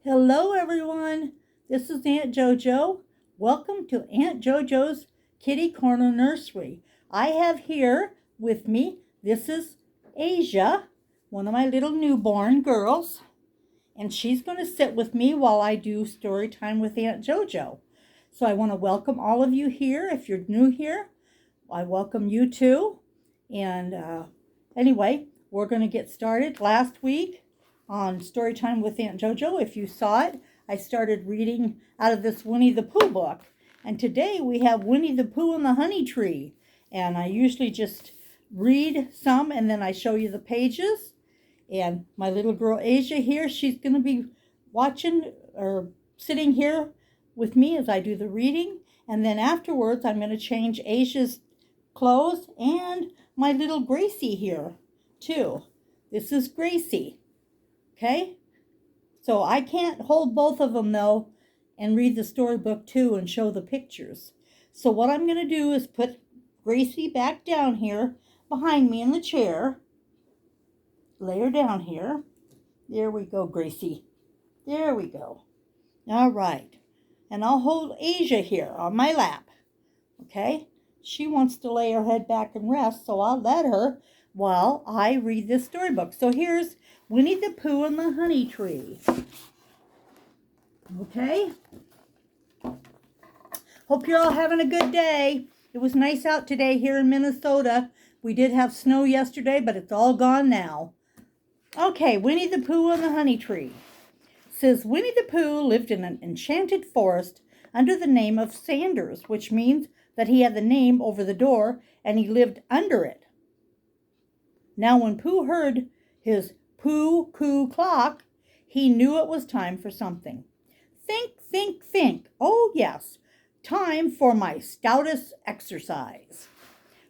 Hello everyone, this is Aunt JoJo. Welcome to Aunt JoJo's Kitty Corner Nursery. I have here with me, this is Aysia, one of my little newborn girls, and she's going to sit with me while I do story time with Aunt JoJo. So I want to welcome all of you here. If you're new here, I welcome you too. And anyway, we're going to get started. Last week, on Storytime with Aunt JoJo, if you saw it, I started reading out of this Winnie the Pooh book. And today we have Winnie the Pooh and the Honey Tree. And I usually just read some and then I show you the pages. And my little girl Aysia here, she's going to be watching or sitting here with me as I do the reading. And then afterwards I'm going to change Aysia's clothes and my little Gracie here too. This is Gracie. Okay, so I can't hold both of them though and read the storybook too and show the pictures. So what I'm going to do is put Gracie back down here behind me in the chair. Lay her down here. There we go, Gracie. There we go. All right. And I'll hold Aysia here on my lap. Okay, she wants to lay her head back and rest, so I'll let her while I read this storybook. So here's Winnie the Pooh and the Honey Tree. Okay? Hope you're all having a good day. It was nice out today here in Minnesota. We did have snow yesterday, but it's all gone now. Okay, Winnie the Pooh and the Honey Tree. It says, Winnie the Pooh lived in an enchanted forest under the name of Sanders, which means that he had the name over the door and he lived under it. Now when Pooh heard his pooh-coo clock, he knew it was time for something. Think, think, think. Oh, yes, time for my stoutest exercise.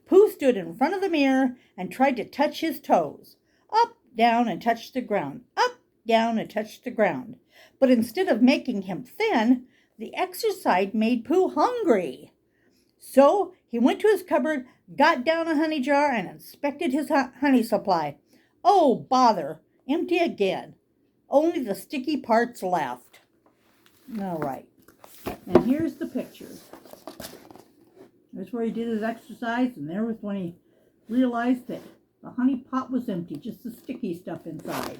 Pooh stood in front of the mirror and tried to touch his toes. Up, down, and touch the ground. Up, down, and touch the ground. But instead of making him thin, the exercise made Pooh hungry. So he went to his cupboard, got down a honey jar, and inspected his honey supply. Oh, bother. Empty again. Only the sticky parts left. All right. And here's the pictures. There's where he did his exercise, and there was when he realized that the honey pot was empty, just the sticky stuff inside.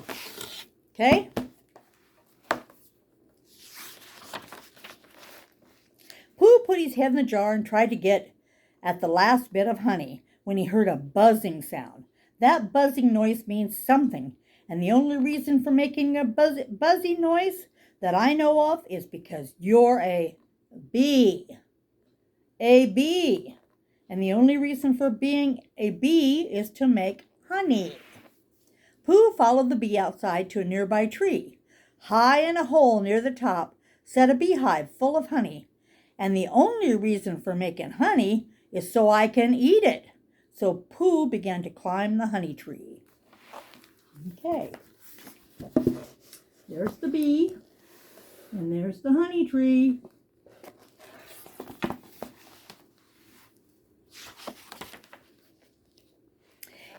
Okay? Pooh put his head in the jar and tried to get at the last bit of honey when he heard a buzzing sound. That buzzing noise means something, and the only reason for making a buzzy noise that I know of is because you're a bee. A bee. And the only reason for being a bee is to make honey. Pooh followed the bee outside to a nearby tree. High in a hole near the top sat a beehive full of honey. And the only reason for making honey is so I can eat it. So Pooh began to climb the honey tree. Okay. There's the bee. And there's the honey tree.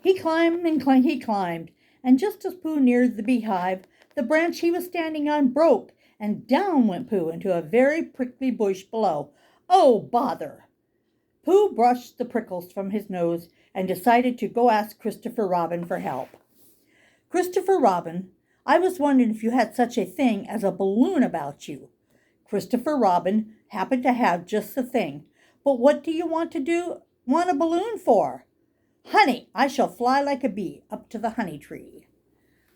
He climbed and climbed. And just as Pooh neared the beehive, the branch he was standing on broke, and down went Pooh into a very prickly bush below. Oh, bother! Pooh brushed the prickles from his nose and decided to go ask Christopher Robin for help. Christopher Robin, I was wondering if you had such a thing as a balloon about you. Christopher Robin happened to have just the thing. But what do you want a balloon for? Honey, I shall fly like a bee up to the honey tree.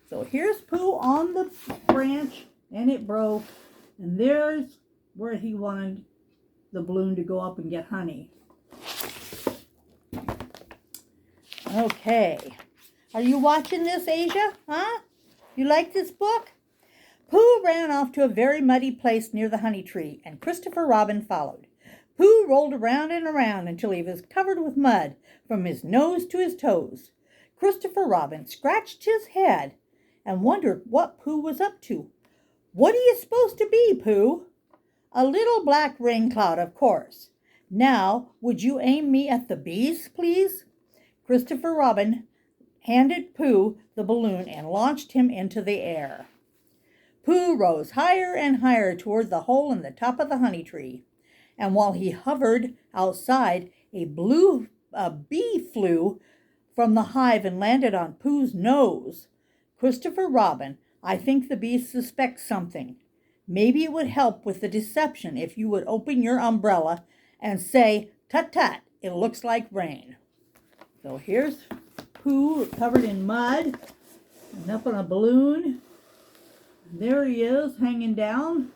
So here's Pooh on the branch, and it broke. And there's where he wanted the balloon to go up and get honey. Okay. Are you watching this, Aysia? Huh? You like this book? Pooh ran off to a very muddy place near the honey tree, and Christopher Robin followed. Pooh rolled around and around until he was covered with mud from his nose to his toes. Christopher Robin scratched his head and wondered what Pooh was up to. What are you supposed to be, Pooh? A little black rain cloud, of course. Now, would you aim me at the bees, please? Christopher Robin handed Pooh the balloon and launched him into the air. Pooh rose higher and higher toward the hole in the top of the honey tree. And while he hovered outside, a bee flew from the hive and landed on Pooh's nose. Christopher Robin, I think the bee suspects something. Maybe it would help with the deception if you would open your umbrella and say, "Tut tut, it looks like rain." So here's Pooh covered in mud and up on a balloon. And there he is hanging down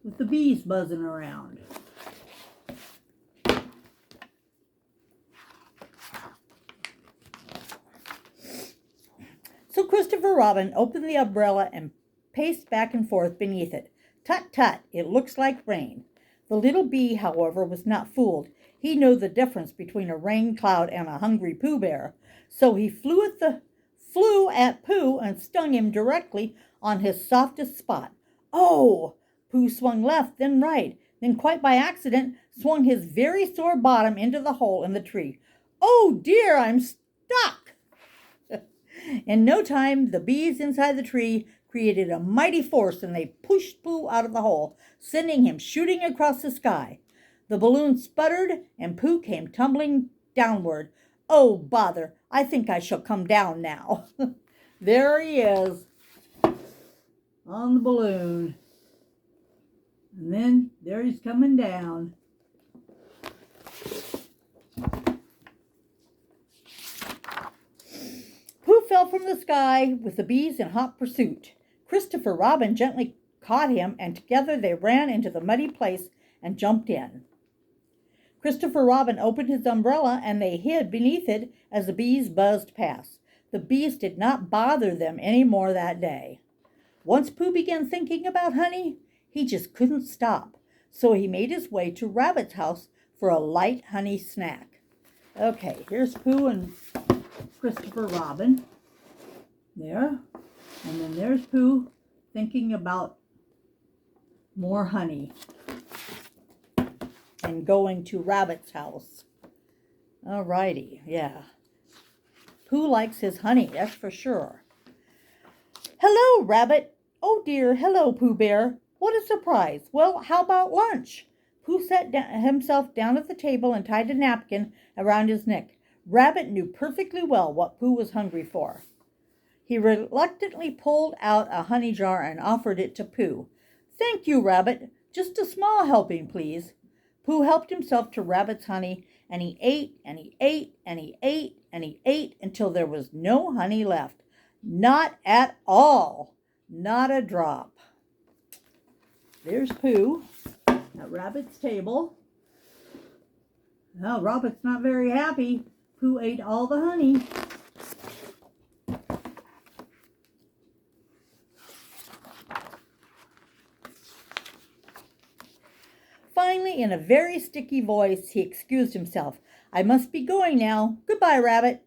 with the bees buzzing around. So Christopher Robin opened the umbrella and paced back and forth beneath it. "Tut tut, it looks like rain." The little bee, however, was not fooled. He knew the difference between a rain cloud and a hungry Pooh Bear. So he flew at Pooh and stung him directly on his softest spot. Oh! Pooh swung left, then right, then quite by accident swung his very sore bottom into the hole in the tree. "Oh dear, I'm stuck!" In no time, the bees inside the tree created a mighty force, and they pushed Pooh out of the hole, sending him shooting across the sky. The balloon sputtered, and Pooh came tumbling downward. "Oh, bother, I think I shall come down now." There he is on the balloon. And then there he's coming down. Pooh fell from the sky with the bees in hot pursuit. Christopher Robin gently caught him, and together they ran into the muddy place and jumped in. Christopher Robin opened his umbrella, and they hid beneath it as the bees buzzed past. The bees did not bother them any more that day. Once Pooh began thinking about honey, he just couldn't stop. So he made his way to Rabbit's house for a light honey snack. Okay, here's Pooh and Christopher Robin. There. And then there's Pooh thinking about more honey and going to Rabbit's house. Alrighty, yeah. Pooh likes his honey, that's for sure. "Hello, Rabbit." "Oh dear, hello, Pooh Bear. What a surprise. Well, how about lunch?" Pooh sat himself down at the table and tied a napkin around his neck. Rabbit knew perfectly well what Pooh was hungry for. He reluctantly pulled out a honey jar and offered it to Pooh. "Thank you, Rabbit. Just a small helping, please." Pooh helped himself to Rabbit's honey, and he ate, and he ate, and he ate, and he ate until there was no honey left. Not at all. Not a drop. There's Pooh at Rabbit's table. Well, Rabbit's not very happy. Pooh ate all the honey. Finally, in a very sticky voice, he excused himself. "I must be going now. Goodbye, Rabbit."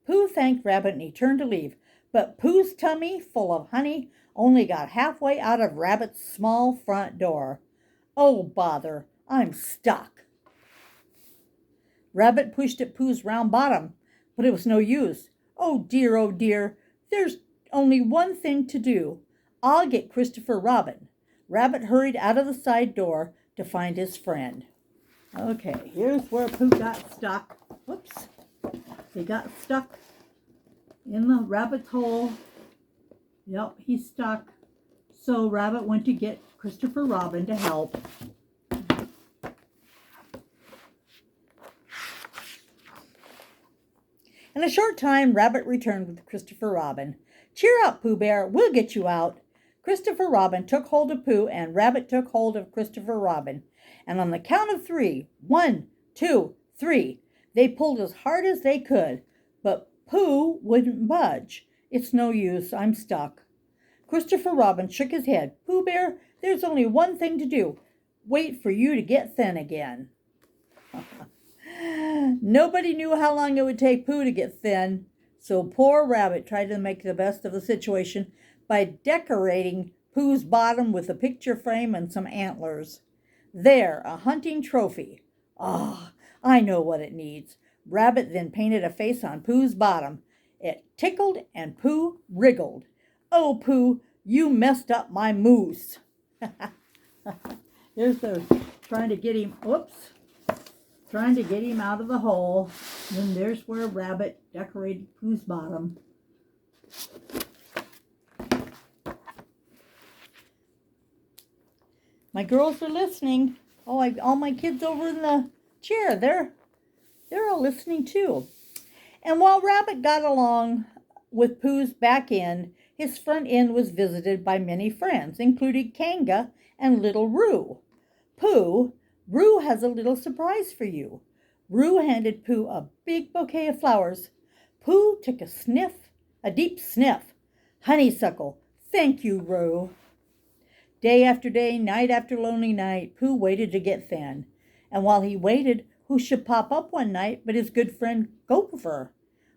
Pooh thanked Rabbit, and he turned to leave. But Pooh's tummy, full of honey, only got halfway out of Rabbit's small front door. "Oh, bother, I'm stuck." Rabbit pushed at Pooh's round bottom, but it was no use. Oh dear, there's only one thing to do. I'll get Christopher Robin." Rabbit hurried out of the side door to find his friend. Okay, here's where Pooh got stuck. Whoops. He got stuck in the rabbit's hole. Yep, he's stuck. So Rabbit went to get Christopher Robin to help. In a short time, Rabbit returned with Christopher Robin. "Cheer up, Pooh Bear. We'll get you out." Christopher Robin took hold of Pooh, and Rabbit took hold of Christopher Robin. And on the count of 3, 1, 2, 3, they pulled as hard as they could. But Pooh wouldn't budge. "It's no use. I'm stuck." Christopher Robin shook his head. "Pooh Bear, there's only one thing to do. Wait for you to get thin again." Nobody knew how long it would take Pooh to get thin, so poor Rabbit tried to make the best of the situation by decorating Pooh's bottom with a picture frame and some antlers. There, a hunting trophy. Ah, I know what it needs. Rabbit then painted a face on Pooh's bottom. It tickled and Pooh wriggled. "Oh, Pooh, You messed up my moose. There's the trying to get him, trying to get him out of the hole. Then there's where Rabbit decorated Pooh's bottom. My girls are listening. Oh, all my kids over in the chair, they're all listening too. And while Rabbit got along with Pooh's back end, his front end was visited by many friends, including Kanga and little Roo. Pooh, Roo has a little surprise for you. Roo handed Pooh a big bouquet of flowers. Pooh took a deep sniff. Honeysuckle, thank you, Roo. Day after day, night after lonely night, Pooh waited to get thin. And while he waited, who should pop up one night but his good friend Gopher?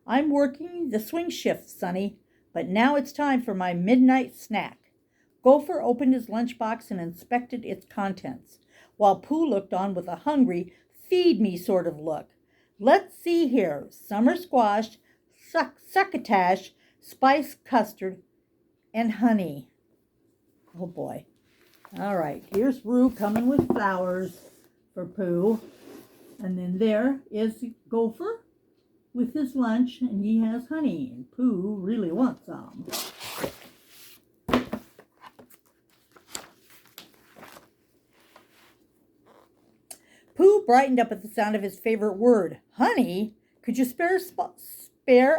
I'm working the swing shift, Sonny, but now it's time for my midnight snack. Gopher opened his lunchbox and inspected its contents, while Pooh looked on with a hungry, feed me sort of look. Let's see here. Summer squash, succotash, spiced custard, and honey. Oh boy. All right, here's Roo coming with flowers for Pooh. And then there is Gopher with his lunch, and he has honey, and Pooh really wants some. Pooh brightened up at the sound of his favorite word, honey. Could you spare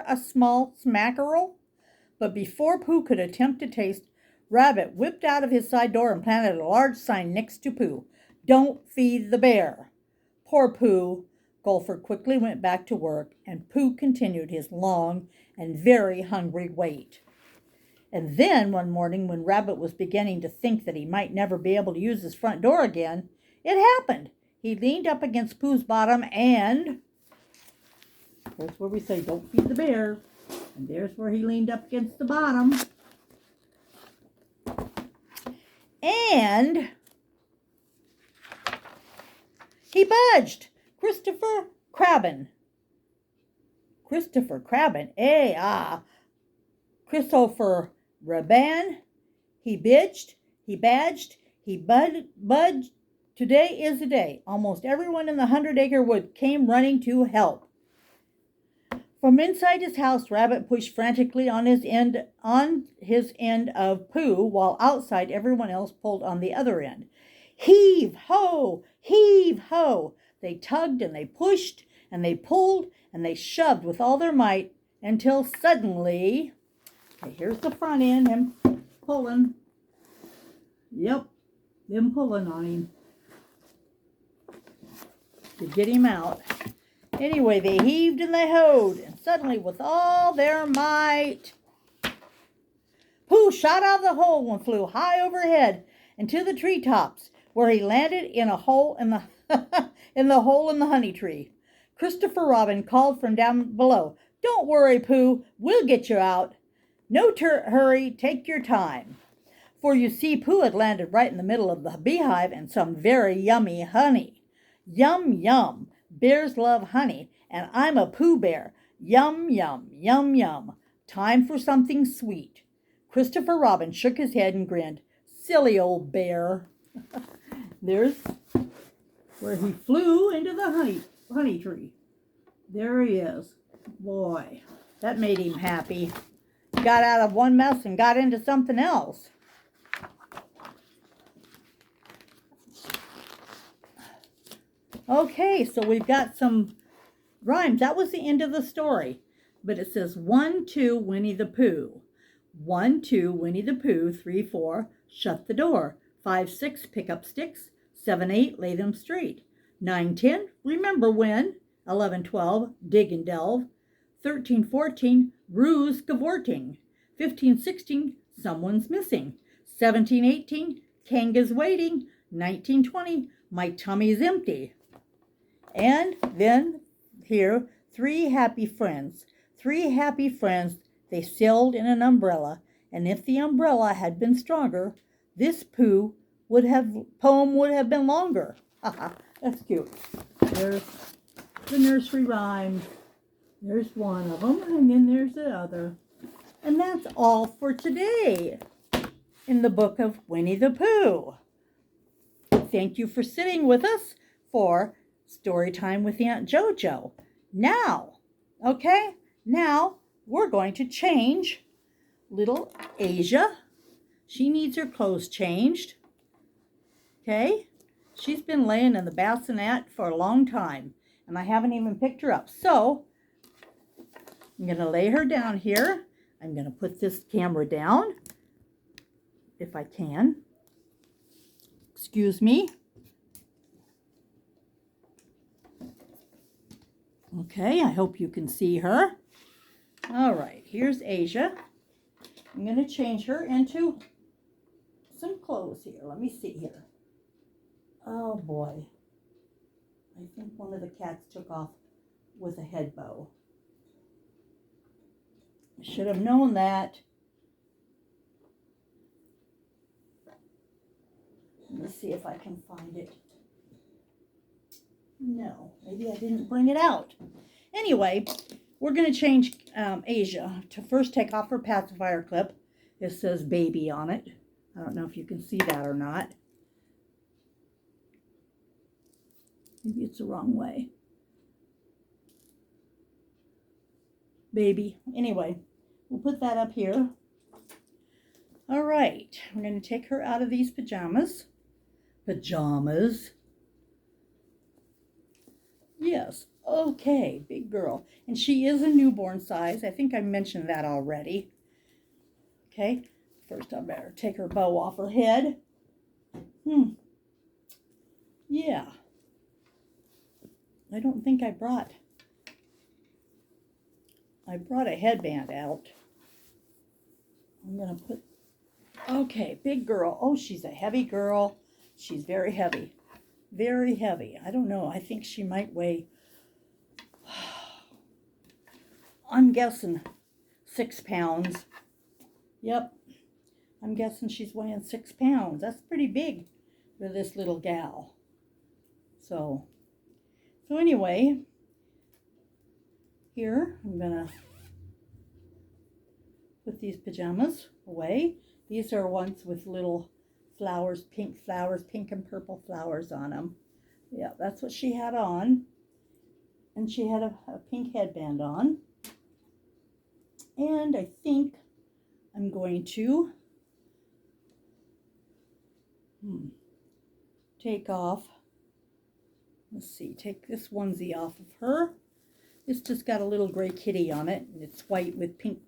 a small smackerel? But before Pooh could attempt to taste, Rabbit whipped out of his side door and planted a large sign next to Pooh. Don't feed the bear. Poor Pooh. Gopher quickly went back to work, and Pooh continued his long and very hungry wait. And then one morning, when Rabbit was beginning to think that he might never be able to use his front door again, it happened. He leaned up against Pooh's bottom and... There's where we say, don't feed the bear. And there's where he leaned up against the bottom. And he budged. Christopher Crabin, Christopher Raban. He bitched, he badged, he budged. Today is the day. Almost everyone in the 100-acre wood came running to help. From inside his house, Rabbit pushed frantically on his end of Pooh, while outside everyone else pulled on the other end. Heave ho! Heave ho! They tugged and they pushed and they pulled and they shoved with all their might until suddenly, okay, here's the front end, him pulling. Yep, them pulling on him to get him out. Anyway, they heaved and they hoed, and suddenly with all their might, Pooh shot out of the hole and flew high overhead into the treetops, where he landed in a hole in the in the hole in the honey tree. Christopher Robin called from down below, "Don't worry, Pooh, we'll get you out. No hurry, take your time." For you see, Pooh had landed right in the middle of the beehive and some very yummy honey. Yum, yum. Bears love honey, and I'm a Pooh bear. Yum, yum, yum, yum. Time for something sweet. Christopher Robin shook his head and grinned. Silly old bear. There's where he flew into the honey tree. There he is. Boy, that made him happy. He got out of one mess and got into something else. Okay, so we've got some rhymes. That was the end of the story. But it says 1, 2, Winnie the Pooh. 1, 2, Winnie the Pooh. 3, 4, shut the door. 5, 6, pick up sticks. 7, 8, lay them straight. 9, 10, remember when. 11, 12, dig and delve. 13, 14, ruse cavorting. 15, 16, someone's missing. 17, 18, Kanga's waiting. 19, 20, my tummy's empty. And then here, 3 happy friends. 3 happy friends, they sailed in an umbrella, and if the umbrella had been stronger, this poem would have been longer. That's cute. There's the nursery rhymes. There's one of them, and then there's the other. And that's all for today. in the book of Winnie the Pooh. Thank you for sitting with us for Storytime with Aunt JoJo. Now, okay, now we're going to change little Aysia. She needs her clothes changed. Okay, she's been laying in the bassinet for a long time, and I haven't even picked her up. So I'm going to lay her down here. I'm going to put this camera down, if I can. Excuse me. Okay, I hope you can see her. All right, here's Aysia. I'm going to change her into some clothes here. Let me see here. Oh boy. I think one of the cats took off with a head bow. I should have known that. Let me see if I can find it. No, maybe I didn't bring it out. Anyway, we're going to change Aysia to first take off her pacifier clip. It says baby on it. I don't know if you can see that or not. Maybe it's the wrong way. Baby. Anyway, we'll put that up here. All right, we're going to take her out of these pajamas. Pajamas. Yes, okay, big girl. And she is a newborn size. I think I mentioned that already. Okay, first I better take her bow off her head. Yeah. I don't think I brought a headband out. I'm going to put, okay, big girl. Oh, she's a heavy girl. She's very heavy. Very heavy. I don't know. I think she might weigh, I'm guessing 6 pounds. Yep. I'm guessing she's weighing 6 pounds. That's pretty big for this little gal. So anyway, here I'm going to put these pajamas away. These are ones with little flowers, pink and purple flowers on them. Yeah, that's what she had on. And she had a pink headband on. And I think I'm going to take off, let's see, take this onesie off of her. It's just got a little gray kitty on it, and it's white with pink,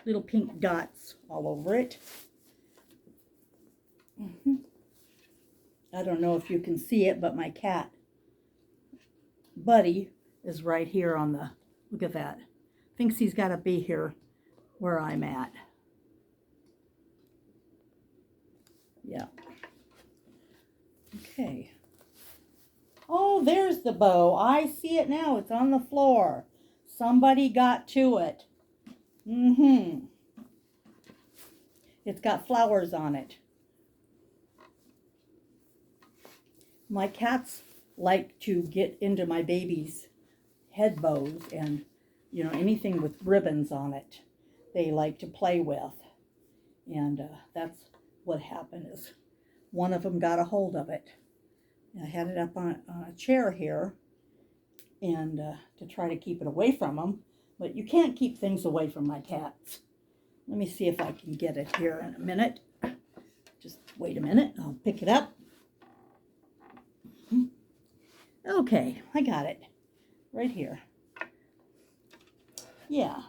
little pink dots all over it. I don't know if you can see it, but my cat, Buddy, is right here on the, look at that. Thinks he's got to be here where I'm at. Yeah. Okay. Oh, there's the bow. I see it now. It's on the floor. Somebody got to it. It's got flowers on it. My cats like to get into my baby's head bows and, you know, anything with ribbons on it, they like to play with. And that's what happened is one of them got a hold of it. And I had it up on a chair here and to try to keep it away from them. But you can't keep things away from my cats. Let me see if I can get it here in a minute. Just wait a minute. I'll pick it up. Okay, I got it. Right here. Yeah,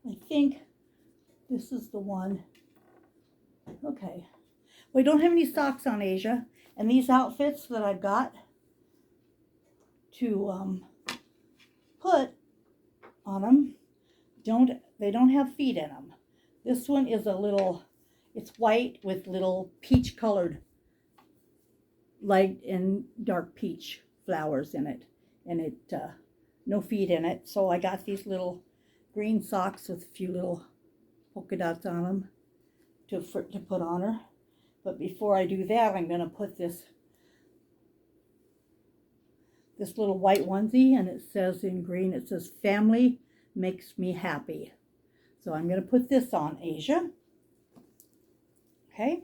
I think this is the one. Okay. We don't have any socks on Aysia. And these outfits that I've got to put on them, they don't have feet in them. This one is a little, it's white with little peach colored, light and dark peach flowers in it. And it, no feet in it. So I got these little green socks with a few little polka dots on them to put on her. But before I do that, I'm going to put this little white onesie, and it says in green, it says, "Family makes me happy." So I'm going to put this on Aysia. Okay?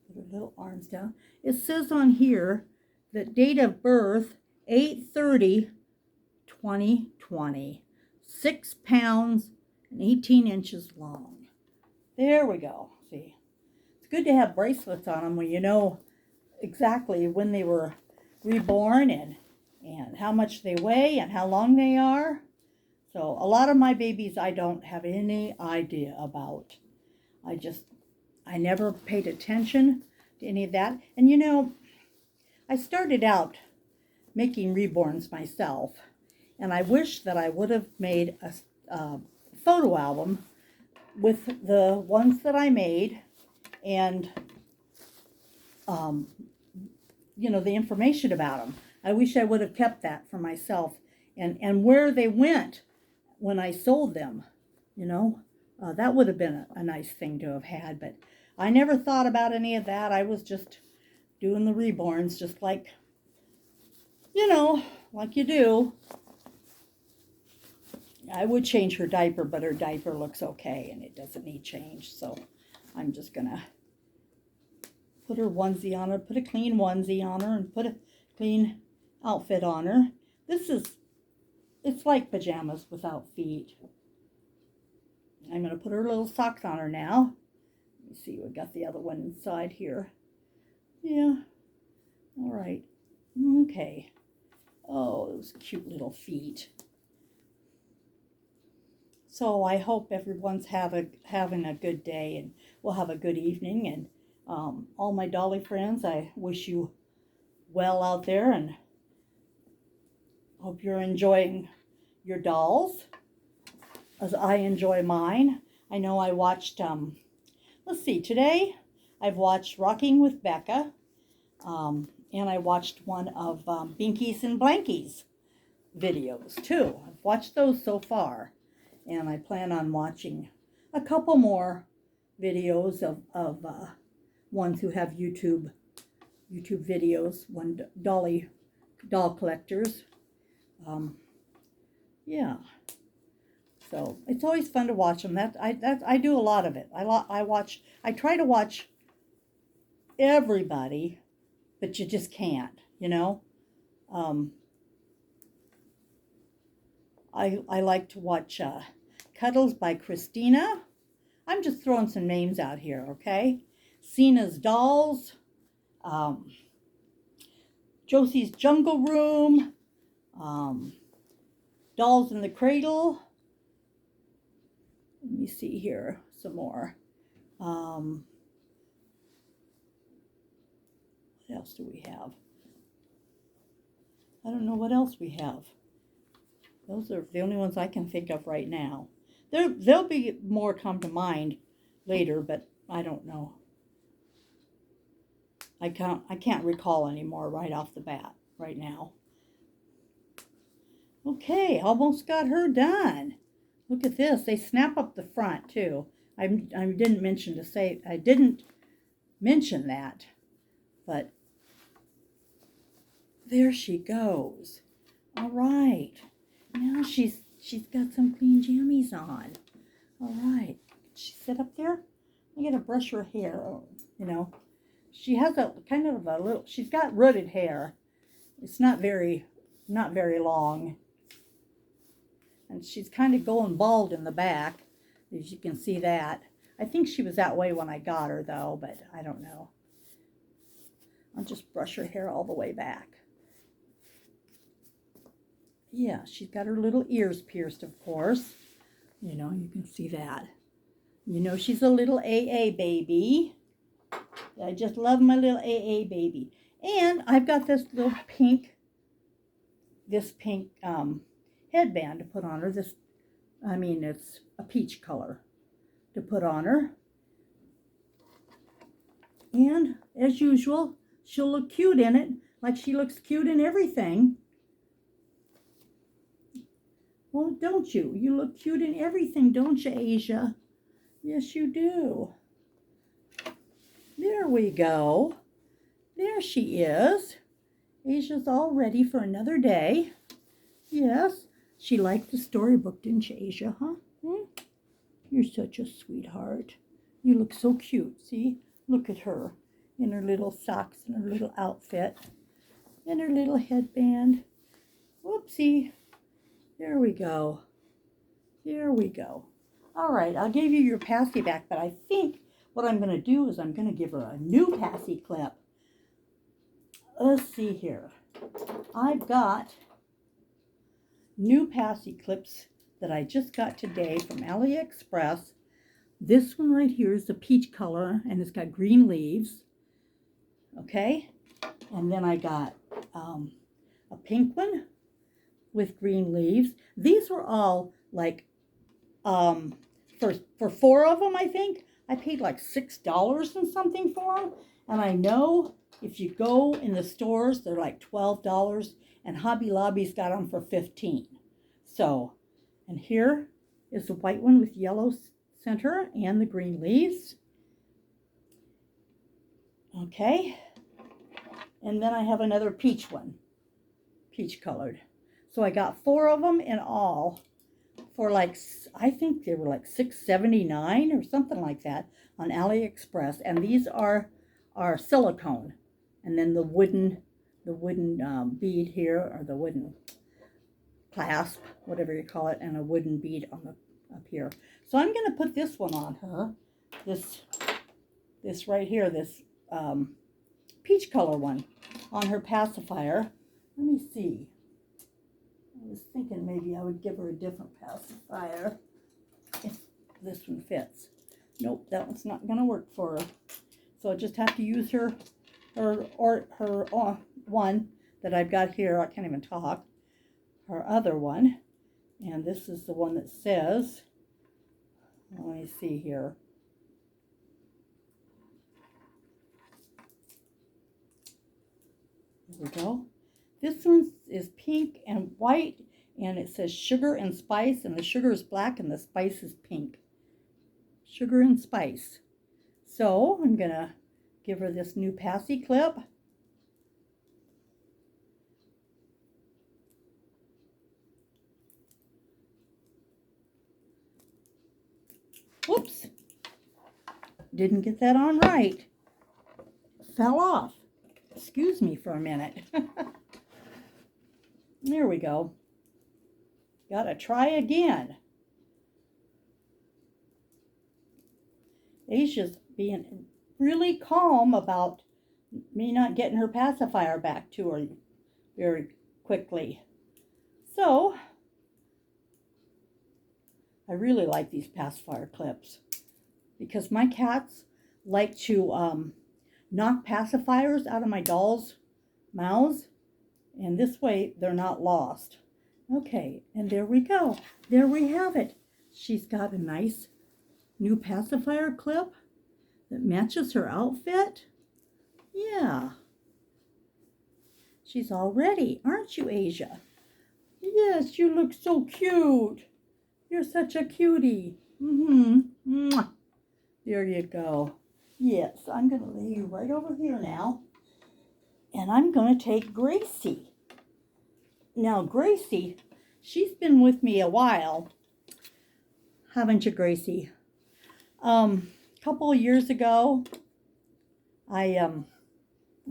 Put her little arms down. It says on here that date of birth 8/30/2020. 6 pounds and 18 inches long. There we go. See, it's good to have bracelets on them when you know exactly when they were reborn and how much they weigh and how long they are. So a lot of my babies I don't have any idea about. I never paid attention to any of that. And you know, I started out making reborns myself, and I wish that I would have made a photo album with the ones that I made and you know, the information about them. I wish I would have kept that for myself and where they went when I sold them, you know. That would have been a nice thing to have had, but I never thought about any of that. I was just doing the reborns just like, you know, like you do. I would change her diaper, but her diaper looks okay and it doesn't need change. So I'm just going to put her onesie on her, put a clean onesie on her, and put a clean outfit on her. It's like pajamas without feet. I'm going to put her little socks on her now. Let me see, we got the other one inside here. Yeah. All right. Okay. Oh, those cute little feet. So I hope everyone's having a good day and we'll have a good evening. And all my dolly friends, I wish you well out there and hope you're enjoying your dolls as I enjoy mine. I know I watched, let's see, today I've watched Rocking with Becca, and I watched one of Binkies and Blankies videos too. I've watched those so far, and I plan on watching a couple more videos of ones who have YouTube videos, one doll collectors. Yeah. So it's always fun to watch them. I do a lot of it. I try to watch everybody, but you just can't, you know. I like to watch Cuddles by Christina. I'm just throwing some names out here, okay? Cena's Dolls, Josie's Jungle Room, Dolls in the Cradle. Let me see here some more. What else do we have? I don't know what else we have. Those are the only ones I can think of right now. There'll be more come to mind later, but I don't know. I can't recall anymore right off the bat right now. Okay, almost got her done. Look at this. They snap up the front too. I didn't mention that, but there she goes. All right. Now she's got some clean jammies on. All right. She sit up there. I'm gonna brush her hair. You know, she has a kind of a little. She's got rooted hair. It's not very long. And she's kind of going bald in the back, as you can see that. I think she was that way when I got her, though, but I don't know. I'll just brush her hair all the way back. Yeah, she's got her little ears pierced, of course. You know, you can see that. You know, she's a little AA baby. I just love my little AA baby. And I've got this little pink headband to put on her. It's a peach color to put on her. And as usual, she'll look cute in it, like she looks cute in everything. Well, don't you? You look cute in everything, don't you, Aysia? Yes, you do. There we go. There she is. Aysia's all ready for another day. Yes. She liked the storybook, didn't she, Aysia, huh? You're such a sweetheart. You look so cute. See? Look at her in her little socks and her little outfit and her little headband. Whoopsie. There we go. There we go. All right, I'll give you your passy back, but I think what I'm going to do is I'm going to give her a new passy clip. Let's see here. I've got new passy clips that I just got today from AliExpress. This one right here is the peach color, and it's got green leaves. Okay, and then I got a pink one with green leaves. These were all like for 4 of them, I think I paid like $6 and something for them. And I know if you go in the stores, they're like $12, and Hobby Lobby's got them for $15. So, and here is the white one with yellow center and the green leaves. Okay, and then I have another peach one, peach colored. So I got 4 of them in all for like, I think they were like $6.79 or something like that on AliExpress. And these are silicone, and then the wooden bead here, or the wooden clasp, whatever you call it, and a wooden bead on the up here. So I'm going to put this one on her, this right here, this peach color one on her pacifier. Let me see. I was thinking maybe I would give her a different pacifier if this one fits. Nope, that one's not going to work for her. So I just have to use her one that I've got here. I can't even talk. Her other one. And this is the one that says, let me see here. There we go. This one is pink and white, and it says sugar and spice, and the sugar is black and the spice is pink. Sugar and spice. So I'm going to give her this new passy clip. Whoops. Didn't get that on right. Fell off. Excuse me for a minute. There we go. Gotta try again. Aysia's being really calm about me not getting her pacifier back to her very quickly. So, I really like these pacifier clips because my cats like to knock pacifiers out of my dolls' mouths, and this way they're not lost. Okay, and there we go. There we have it. She's got a nice new pacifier clip that matches her outfit. Yeah. She's all ready, aren't you, Aysia? Yes, you look so cute. You're such a cutie. Mwah. There you go. Yes, I'm going to lay you right over here now. And I'm going to take Gracie. Now, Gracie, she's been with me a while. Haven't you, Gracie? A couple of years ago, I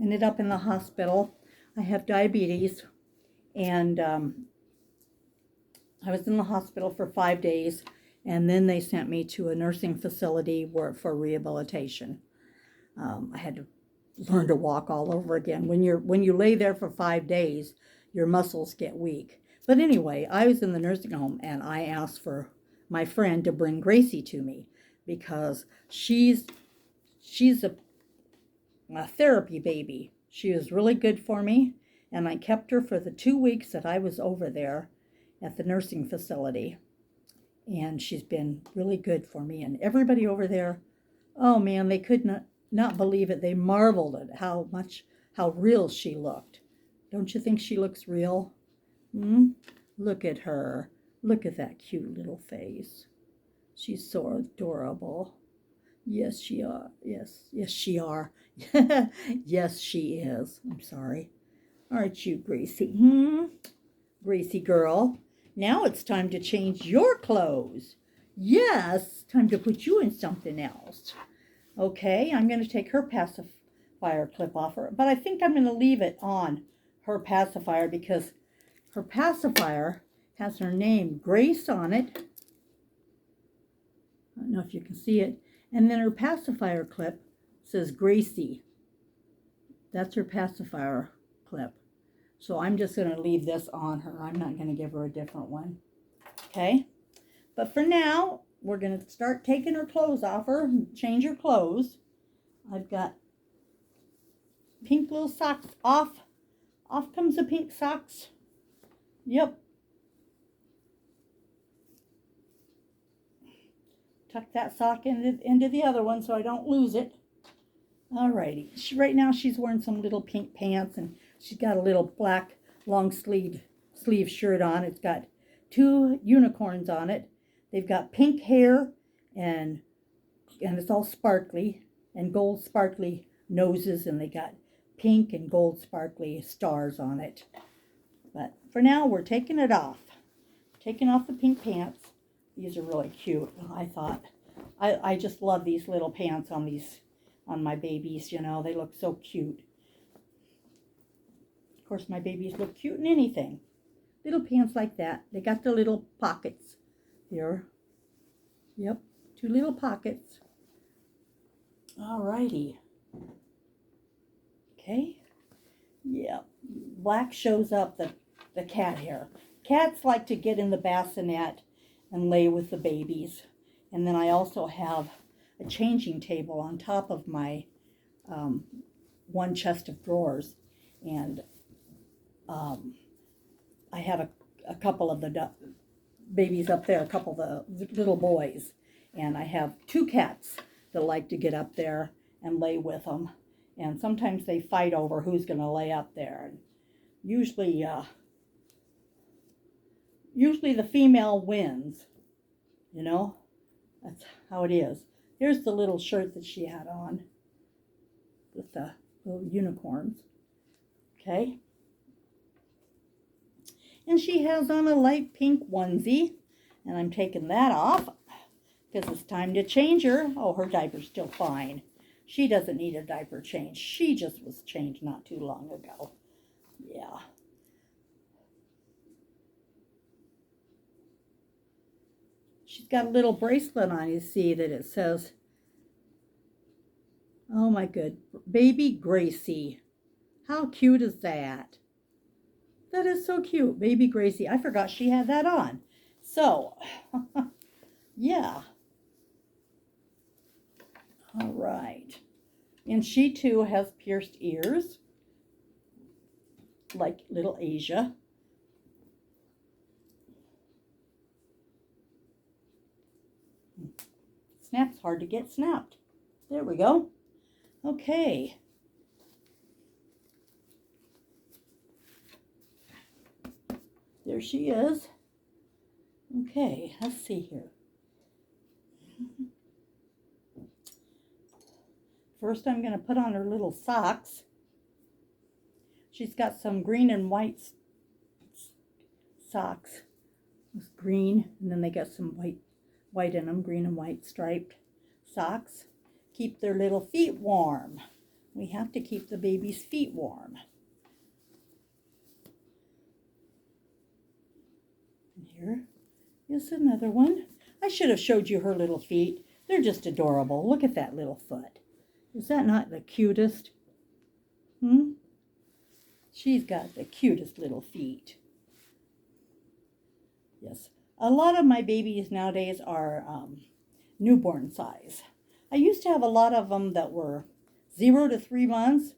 ended up in the hospital. I have diabetes, and I was in the hospital for 5 days, and then they sent me to a nursing facility for rehabilitation. I had to learn to walk all over again. When you lay there for 5 days, your muscles get weak. But anyway, I was in the nursing home, and I asked for my friend to bring Gracie to me because she's a therapy baby. She was really good for me, and I kept her for the 2 weeks that I was over there at the nursing facility. And she's been really good for me. And everybody over there, oh man, they could not believe it. They marveled at how real she looked. Don't you think she looks real? Look at her. Look at that cute little face. She's so adorable. Yes, she are. Yes, she are. Yes, she is. I'm sorry. Aren't you, Gracie? Gracie girl. Now it's time to change your clothes. Yes, time to put you in something else. Okay, I'm going to take her pacifier clip off her, but I think I'm going to leave it on her pacifier because her pacifier has her name Grace on it. I don't know if you can see it. And then her pacifier clip says Gracie. That's her pacifier clip. So I'm just going to leave this on her. I'm not going to give her a different one. Okay? But for now, we're going to start taking her clothes off her, change her clothes. I've got pink little socks off. Off comes the pink socks. Yep. Tuck that sock into the other one so I don't lose it. Alrighty. Right now she's wearing some little pink pants and she's got a little black long sleeve shirt on. It's got 2 unicorns on it. They've got pink hair and it's all sparkly and gold sparkly noses, and they got pink and gold sparkly stars on it. But for now we're taking it off. Taking off the pink pants. These are really cute, I thought. I just love these little pants on my babies, you know. They look so cute. Of course, my babies look cute in anything. Little pants like that. They got the little pockets here. Yep, 2 little pockets. Alrighty. Okay. Yep. Black shows up the cat hair. Cats like to get in the bassinet and lay with the babies. And then I also have a changing table on top of my one chest of drawers. And I have a couple of the babies up there, a couple of the little boys. And I have 2 cats that like to get up there and lay with them. And sometimes they fight over who's going to lay up there. And usually the female wins, you know. That's how it is. Here's the little shirt that she had on with the little unicorns. Okay. And she has on a light pink onesie. And I'm taking that off because it's time to change her. Oh, her diaper's still fine. She doesn't need a diaper change. She just was changed not too long ago. Yeah. She's got a little bracelet on, you see, that it says, oh my good, Baby Gracie. How cute is that? That is so cute, Baby Gracie. I forgot she had that on. So, yeah. All right. And she too has pierced ears, like little Aysia. Snap's hard to get snapped. There we go. Okay. There she is. Okay, let's see here. First, I'm going to put on her little socks. She's got some green and white socks. It's green, and then they got some white in them, green and white striped socks. Keep their little feet warm. We have to keep the baby's feet warm. And here is another one. I should have showed you her little feet. They're just adorable. Look at that little foot. Is that not the cutest? She's got the cutest little feet. Yes. A lot of my babies nowadays are newborn size. I used to have a lot of them that were 0 to 3 months,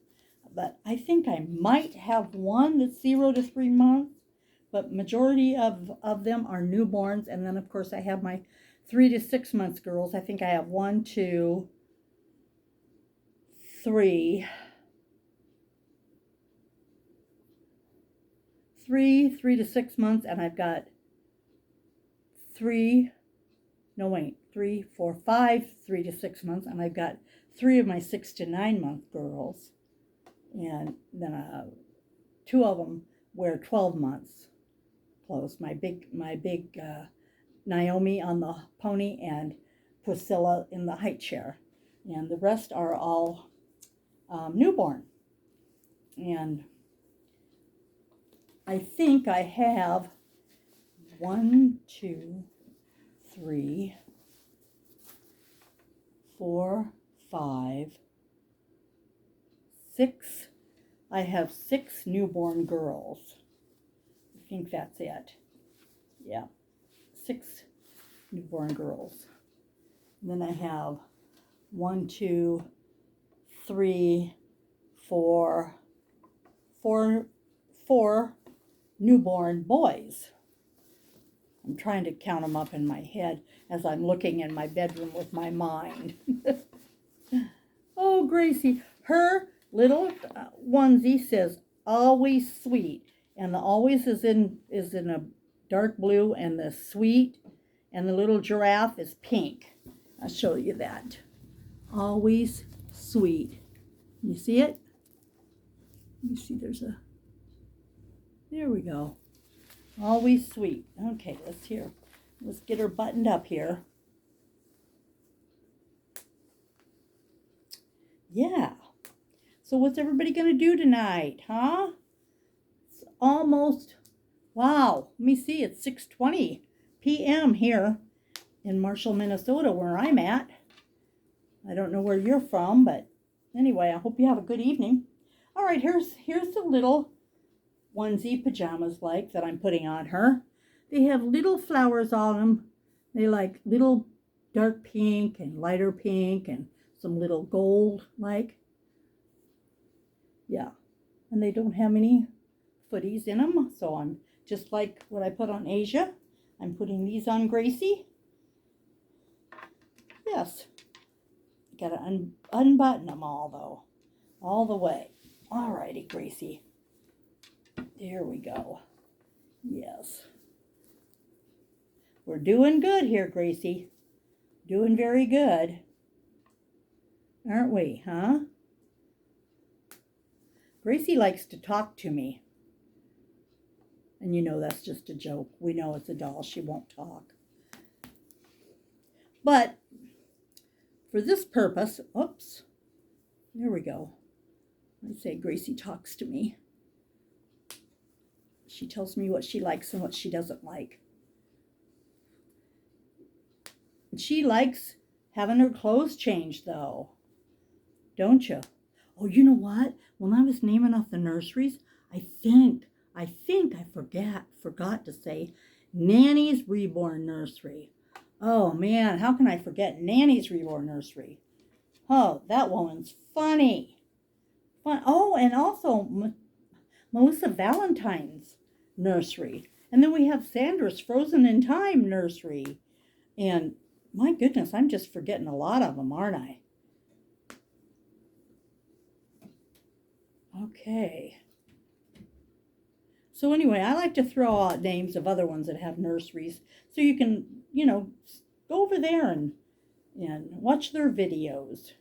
but I think I might have one that's 0 to 3 months, but majority of them are newborns. And then, of course, I have my 3 to 6 months girls. I think I have 1, 2, 3 to 6 months, and I've got 3, 4, 5, 3 to 6 months, and I've got 3 of my 6 to 9 month girls, and then 2 of them wear 12 months clothes. My big Naomi on the pony and Priscilla in the high chair. And the rest are all newborn. And I think I have 1, 2, 3, 4, 5, 6. I have 6 newborn girls. I think that's it. Yeah, 6 newborn girls. And then I have 1, 2, 3, 4 newborn boys. I'm trying to count them up in my head as I'm looking in my bedroom with my mind. Oh, Gracie, her little onesie says always sweet, and the always is in a dark blue, and the sweet and the little giraffe is pink. I'll show you that. Always sweet. You see it? You see there we go. Always sweet. Okay, let's get her buttoned up here. Yeah. So what's everybody going to do tonight, huh? It's almost, wow, let me see, it's 6:20 p.m. here in Marshall, Minnesota, where I'm at. I don't know where you're from, but anyway, I hope you have a good evening. All right, here's the little onesie pajamas that I'm putting on her. They have little flowers on them. They like little dark pink and lighter pink and some little gold yeah, and they don't have any footies in them, so I'm just like what I put on Aysia. I'm putting these on Gracie. Yes, gotta unbutton them all though, all the way. All righty, Gracie. There we go. Yes. We're doing good here, Gracie. Doing very good. Aren't we, huh? Gracie likes to talk to me. And you know that's just a joke. We know it's a doll. She won't talk. But for this purpose, oops, there we go. I say Gracie talks to me. She tells me what she likes and what she doesn't like. And she likes having her clothes changed, though. Don't you? Oh, you know what? When I was naming off the nurseries, I think I forgot to say Nanny's Reborn Nursery. Oh, man, how can I forget Nanny's Reborn Nursery? Oh, that woman's funny. Fun. Oh, and also Melissa Valentine's Nursery. And then we have Sandra's Frozen in Time Nursery. And my goodness, I'm just forgetting a lot of them, aren't I? Okay. So anyway, I like to throw out names of other ones that have nurseries so you can, go over there and watch their videos,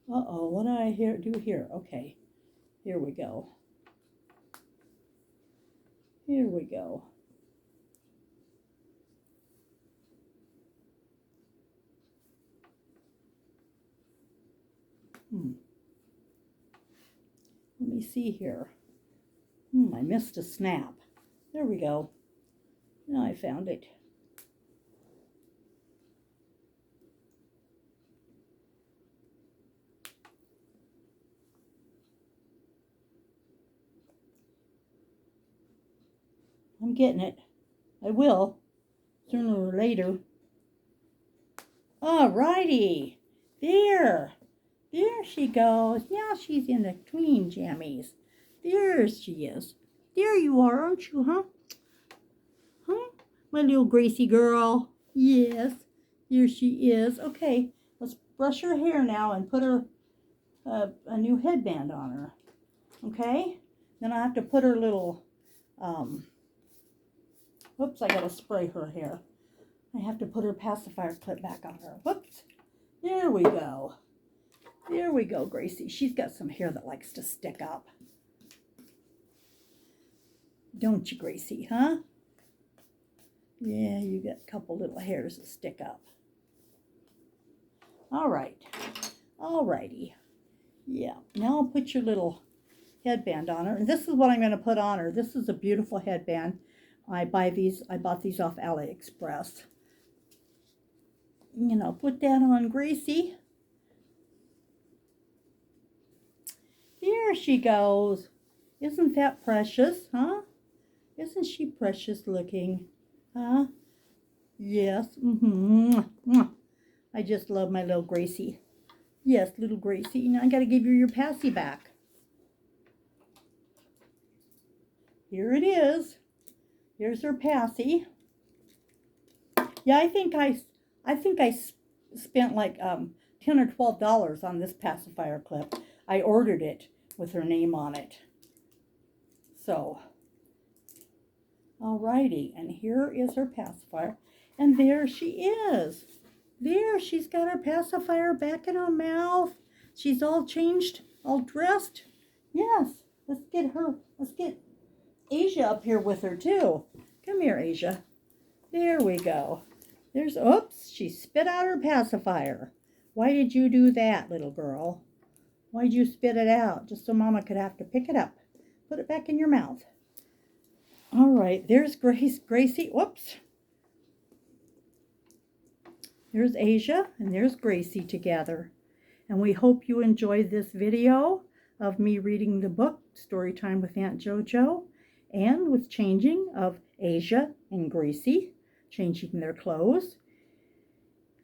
Uh-oh, what did I do here? Okay, here we go. Here we go. Let me see here. I missed a snap. There we go. Now I found it. I'm getting it. I will, sooner or later. All righty. There she goes. Now she's in the clean jammies. There she is. There you are, aren't you, huh? Huh? My little Gracie girl. Yes, here she is. Okay, let's brush her hair now and put her a new headband on her. Okay? Then I have to put her little, whoops, I gotta spray her hair. I have to put her pacifier clip back on her. Whoops. There we go. There we go, Gracie. She's got some hair that likes to stick up. Don't you, Gracie, huh? Yeah, you got a couple little hairs that stick up. All right. All righty. Yeah, now I'll put your little headband on her. And this is what I'm going to put on her. This is a beautiful headband. I bought these off AliExpress. You know, put that on Gracie. There she goes. Isn't that precious, huh? Isn't she precious looking? Huh? Yes. I just love my little Gracie. Yes, little Gracie. Now I got to give you your passy back. Here it is. Here's her passy. Yeah, I think I spent like $10 or $12 on this pacifier clip. I ordered it with her name on it. So, alrighty, and here is her pacifier. And there she is. There, she's got her pacifier back in her mouth. She's all changed, all dressed. Yes, let's get Aysia up here with her too. Come here, Aysia. There we go. Oops, she spit out her pacifier. Why did you do that, little girl? Why'd you spit it out? Just so Mama could have to pick it up. Put it back in your mouth. All right, there's Gracie. Whoops. There's Aysia and there's Gracie together. And we hope you enjoyed this video of me reading the book, Storytime with Aunt JoJo, and with changing of Aysia and Gracie, changing their clothes.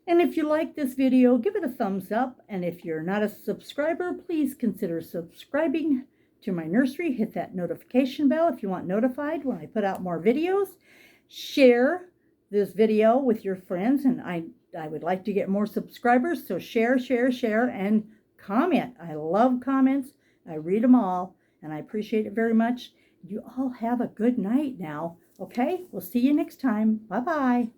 And if you like this video, give it a thumbs up. And if you're not a subscriber, please consider subscribing to my nursery. Hit that notification bell if you want notified when I put out more videos. Share this video with your friends, and I would like to get more subscribers, so share, and comment. I love comments. I read them all, and I appreciate it very much. You all have a good night now, okay? We'll see you next time. Bye-bye.